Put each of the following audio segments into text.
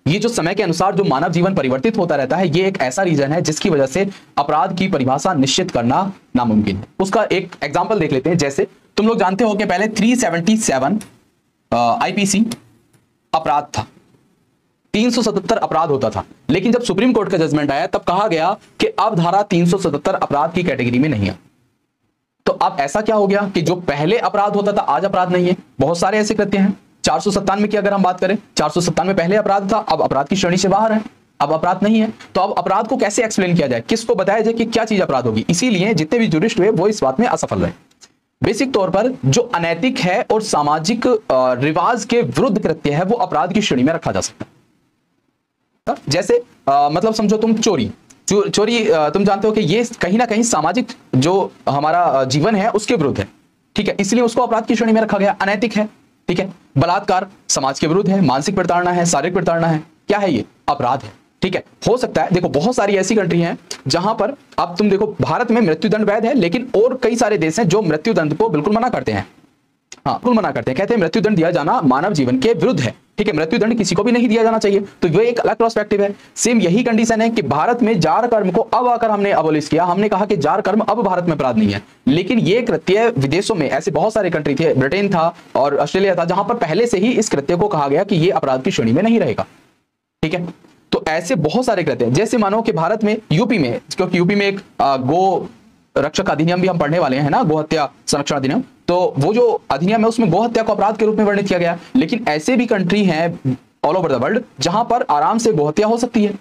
ये जो समय के अनुसार जो मानव जीवन परिवर्तित होता रहता है, ये एक ऐसा रीजन है जिसकी वजह से अपराध की परिभाषा निश्चित करना नामुमकिन है। उसका एक एग्जांपल देख लेते हैं। जैसे तुम लोग जानते हो कि पहले 377 आईपीसी अपराध था, 377 अपराध होता था, लेकिन जब सुप्रीम कोर्ट का जजमेंट आया तब कहा गया कि अब धारा 377 अपराध की कैटेगरी में नहीं है। तो अब ऐसा क्या हो गया कि जो पहले अपराध होता था आज अपराध नहीं है। बहुत सारे ऐसे कृत्य हैं। 497 की अगर हम बात करें, 497 पहले अपराध था, अब अपराध की श्रेणी से बाहर है, अब अपराध नहीं है। तो अब अपराध को कैसे एक्सप्लेन किया जाए, किसको बताया जाए कि क्या चीज अपराध होगी। इसीलिए जितने भी जुरिस्ट हुए वो इस बात में असफल रहे। बेसिक तौर पर जो अनैतिक है और सामाजिक रिवाज के विरुद्ध कृत्य है वो अपराध की श्रेणी में रखा जा सकता है। जैसे मतलब समझो तुम चोरी तुम जानते हो कि ये कहीं ना कहीं सामाजिक जो हमारा जीवन है उसके विरुद्ध है, ठीक है, इसलिए उसको अपराध की श्रेणी में रखा गया, अनैतिक है, ठीक है। बलात्कार समाज के विरुद्ध है, मानसिक प्रताड़ना है, शारीरिक प्रताड़ना है, क्या है ये, अपराध है, ठीक है। हो सकता है, देखो बहुत सारी ऐसी कंट्री हैं जहां पर अब तुम देखो भारत में मृत्युदंड वैध है, लेकिन और कई सारे देश हैं जो मृत्युदंड को बिल्कुल मना करते हैं। हाँ, बिल्कुल मना करते हैं, कहते हैं मृत्युदंड दिया जाना मानव जीवन के विरुद्ध है, ठीक है, मृत्युदंड किसी को भी नहीं दिया जाना चाहिए। तो ये एक अलग पर्सपेक्टिव है। सेम यही कंडीशन है कि भारत में जार कर्म को अब आकर हमने अबोलिश किया, हमने कहा कि जार कर्म अब भारत में अपराध नहीं है, लेकिन ये कृत्य विदेशों में ऐसे बहुत सारे कंट्री थे, ब्रिटेन था और ऑस्ट्रेलिया था, जहां पर पहले से ही इस कृत्य को कहा गया कि ये अपराध की श्रेणी में नहीं रहेगा, ठीक है। तो ऐसे बहुत सारे कृत्य, जैसे मानो कि भारत में यूपी में, क्योंकि यूपी में एक गो रक्षक अधिनियम भी हम पढ़ने वाले हैं ना, गोहत्या संरक्षण अधिनियम, तो वो जो अधिनियम है उसमें गोहत्या को अपराध के रूप में वर्णित किया गया। लेकिन ऐसे भी कंट्री हैं ऑल ओवर द वर्ल्ड जहां पर आराम से गोहत्या हो सकती है।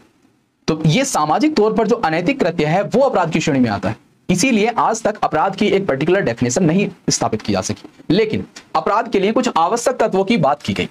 तो ये सामाजिक तौर पर जो अनैतिक कृत्य है वो अपराध की श्रेणी में आता है। इसीलिए आज तक अपराध की एक पर्टिकुलर डेफिनेशन नहीं स्थापित की जा सकी, लेकिन अपराध के लिए कुछ आवश्यक तत्वों की बात की गई।